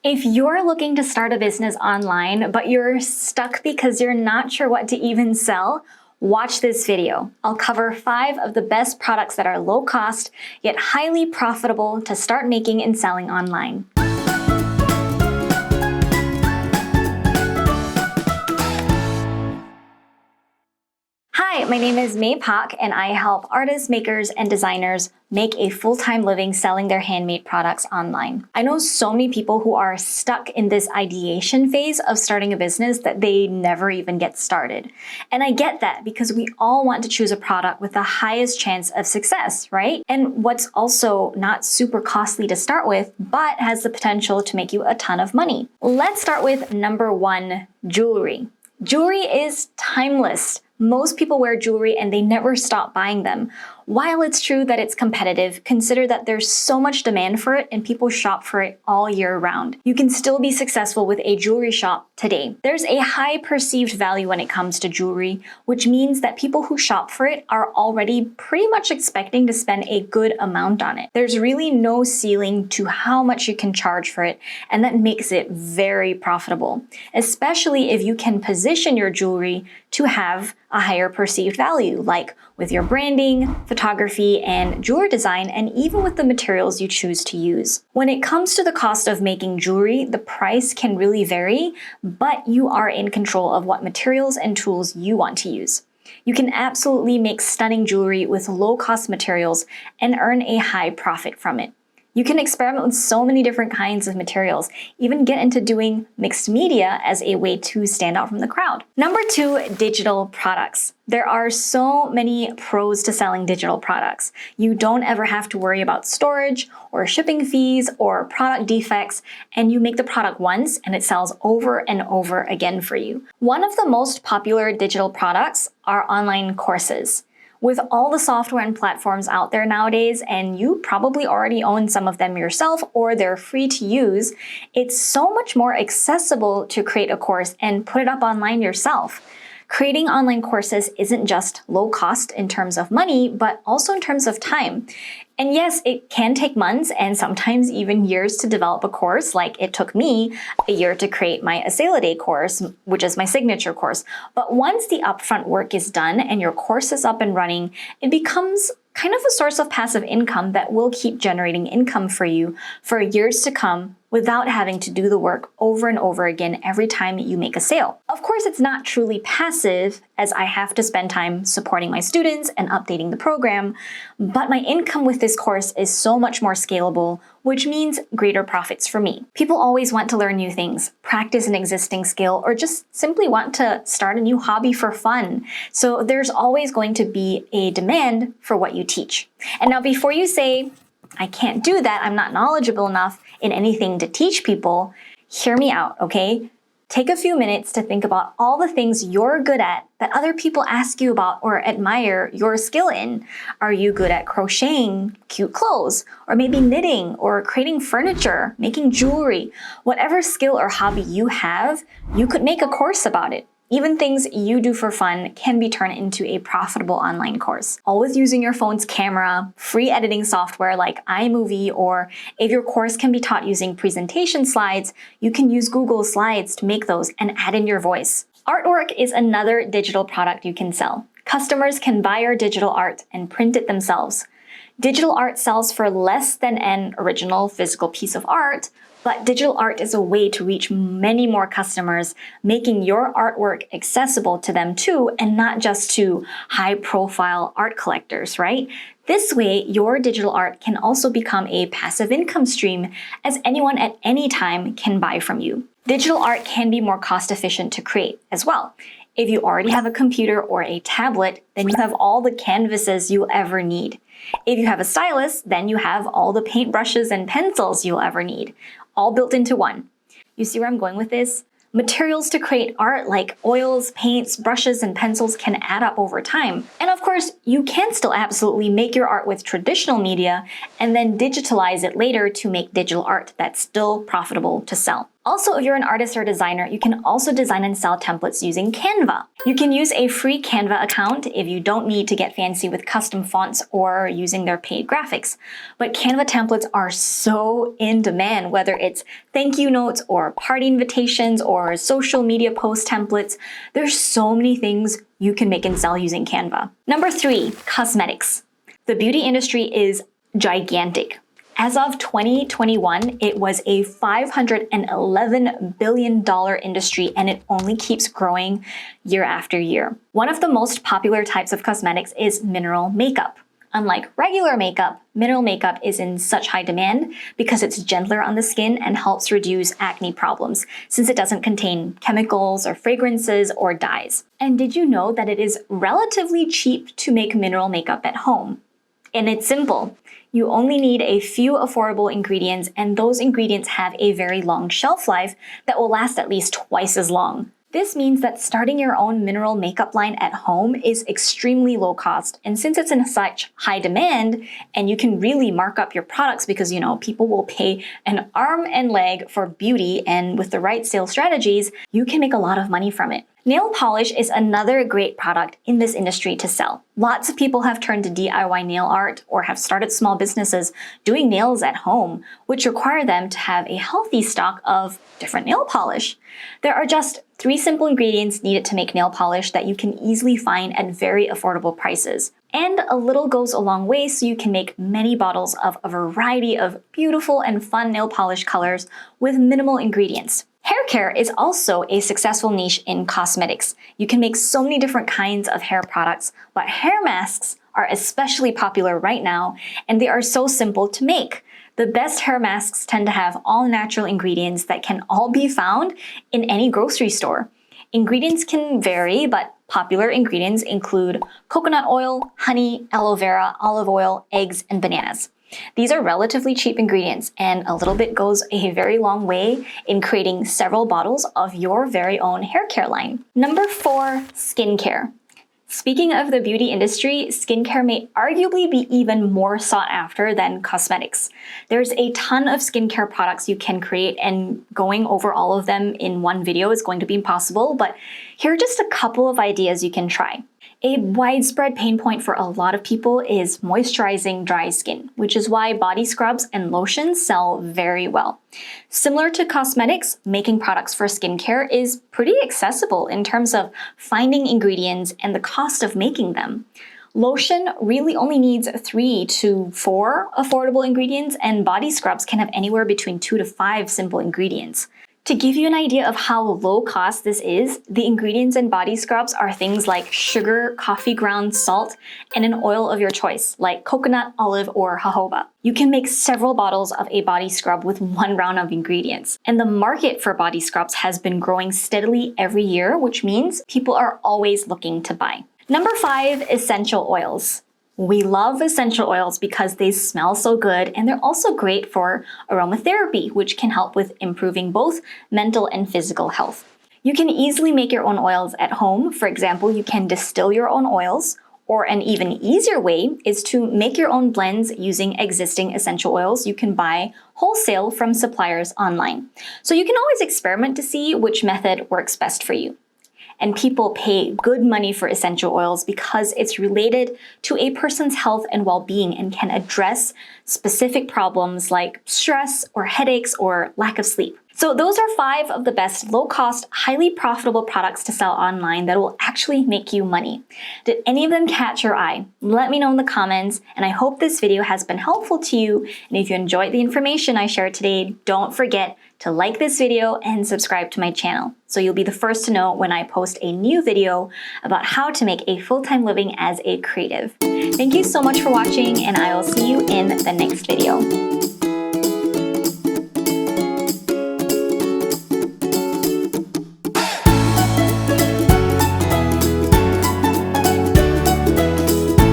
If you're looking to start a business online, but you're stuck because you're not sure what to even sell, watch this video. I'll cover 5 of the best products that are low cost, yet highly profitable to start making and selling online. Hi, my name is May Pak, and I help artists, makers, and designers make a full-time living selling their handmade products online. I know so many people who are stuck in this ideation phase of starting a business that they never even get started. And I get that because we all want to choose a product with the highest chance of success, right? And what's also not super costly to start with, but has the potential to make you a ton of money. Let's start with number 1, jewelry. Jewelry is timeless. Most people wear jewelry and they never stop buying them. While it's true that it's competitive, consider that there's so much demand for it and people shop for it all year round. You can still be successful with a jewelry shop today. There's a high perceived value when it comes to jewelry, which means that people who shop for it are already pretty much expecting to spend a good amount on it. There's really no ceiling to how much you can charge for it, and that makes it very profitable, especially if you can position your jewelry to have a higher perceived value, like with your branding, photography, and jewelry design, and even with the materials you choose to use. When it comes to the cost of making jewelry, the price can really vary, but you are in control of what materials and tools you want to use. You can absolutely make stunning jewelry with low-cost materials and earn a high profit from it. You can experiment with so many different kinds of materials, even get into doing mixed media as a way to stand out from the crowd. Number 2, digital products. There are so many pros to selling digital products. You don't ever have to worry about storage or shipping fees or product defects, and you make the product once and it sells over and over again for you. One of the most popular digital products are online courses. With all the software and platforms out there nowadays, and you probably already own some of them yourself or they're free to use, it's so much more accessible to create a course and put it up online yourself. Creating online courses isn't just low cost in terms of money, but also in terms of time. And yes, it can take months and sometimes even years to develop a course, like it took me a year to create my Assail Day course, which is my signature course. But once the upfront work is done and your course is up and running, it becomes kind of a source of passive income that will keep generating income for you for years to come without having to do the work over and over again every time you make a sale. Of course, it's not truly passive, as I have to spend time supporting my students and updating the program, but my income with this course is so much more scalable, which means greater profits for me. People always want to learn new things, practice an existing skill, or just simply want to start a new hobby for fun. So there's always going to be a demand for what you teach. And now before you say, I can't do that, I'm not knowledgeable enough in anything to teach people, hear me out, okay? Take a few minutes to think about all the things you're good at that other people ask you about or admire your skill in. Are you good at crocheting cute clothes, or maybe knitting, or creating furniture, making jewelry? Whatever skill or hobby you have, you could make a course about it. Even things you do for fun can be turned into a profitable online course. Always using your phone's camera, free editing software like iMovie, or if your course can be taught using presentation slides, you can use Google Slides to make those and add in your voice. Artwork is another digital product you can sell. Customers can buy your digital art and print it themselves. Digital art sells for less than an original physical piece of art, but digital art is a way to reach many more customers, making your artwork accessible to them too, and not just to high-profile art collectors, right? This way, your digital art can also become a passive income stream, as anyone at any time can buy from you. Digital art can be more cost-efficient to create as well. If you already have a computer or a tablet, then you have all the canvases you'll ever need. If you have a stylus, then you have all the paintbrushes and pencils you'll ever need, all built into one. You see where I'm going with this? Materials to create art like oils, paints, brushes, and pencils can add up over time. And of course, you can still absolutely make your art with traditional media and then digitalize it later to make digital art that's still profitable to sell. Also, if you're an artist or designer, you can also design and sell templates using Canva. You can use a free Canva account if you don't need to get fancy with custom fonts or using their paid graphics. But Canva templates are so in demand, whether it's thank you notes or party invitations or social media post templates. There's so many things you can make and sell using Canva. Number 3, cosmetics. The beauty industry is gigantic. As of 2021, it was a $511 billion industry, and it only keeps growing year after year. One of the most popular types of cosmetics is mineral makeup. Unlike regular makeup, mineral makeup is in such high demand because it's gentler on the skin and helps reduce acne problems, since it doesn't contain chemicals or fragrances or dyes. And did you know that it is relatively cheap to make mineral makeup at home? And it's simple. You only need a few affordable ingredients, and those ingredients have a very long shelf life that will last at least twice as long. This means that starting your own mineral makeup line at home is extremely low cost. And since it's in such high demand, and you can really mark up your products because, people will pay an arm and leg for beauty, and with the right sales strategies, you can make a lot of money from it. Nail polish is another great product in this industry to sell. Lots of people have turned to DIY nail art or have started small businesses doing nails at home, which require them to have a healthy stock of different nail polish. There are just 3 simple ingredients needed to make nail polish that you can easily find at very affordable prices. And a little goes a long way, so you can make many bottles of a variety of beautiful and fun nail polish colors with minimal ingredients. Hair care is also a successful niche in cosmetics. You can make so many different kinds of hair products, but hair masks are especially popular right now, and they are so simple to make. The best hair masks tend to have all natural ingredients that can all be found in any grocery store. Ingredients can vary, but popular ingredients include coconut oil, honey, aloe vera, olive oil, eggs, and bananas. These are relatively cheap ingredients, and a little bit goes a very long way in creating several bottles of your very own hair care line. Number 4, skincare. Speaking of the beauty industry, skincare may arguably be even more sought after than cosmetics. There's a ton of skincare products you can create, and going over all of them in one video is going to be impossible, but here are just a couple of ideas you can try. A widespread pain point for a lot of people is moisturizing dry skin, which is why body scrubs and lotions sell very well. Similar to cosmetics, making products for skincare is pretty accessible in terms of finding ingredients and the cost of making them. Lotion really only needs 3 to 4 affordable ingredients, and body scrubs can have anywhere between 2 to 5 simple ingredients. To give you an idea of how low cost this is, the ingredients in body scrubs are things like sugar, coffee grounds, salt, and an oil of your choice, like coconut, olive, or jojoba. You can make several bottles of a body scrub with 1 round of ingredients. And the market for body scrubs has been growing steadily every year, which means people are always looking to buy. Number 5, essential oils. We love essential oils because they smell so good, and they're also great for aromatherapy, which can help with improving both mental and physical health. You can easily make your own oils at home. For example, you can distill your own oils, or an even easier way is to make your own blends using existing essential oils you can buy wholesale from suppliers online. So you can always experiment to see which method works best for you. And people pay good money for essential oils because it's related to a person's health and well-being and can address specific problems like stress or headaches or lack of sleep. So those are 5 of the best low-cost, highly profitable products to sell online that will actually make you money. Did any of them catch your eye? Let me know in the comments, and I hope this video has been helpful to you. And if you enjoyed the information I shared today, don't forget to like this video and subscribe to my channel, so you'll be the first to know when I post a new video about how to make a full-time living as a creative. Thank you so much for watching, and I will see you in the next video.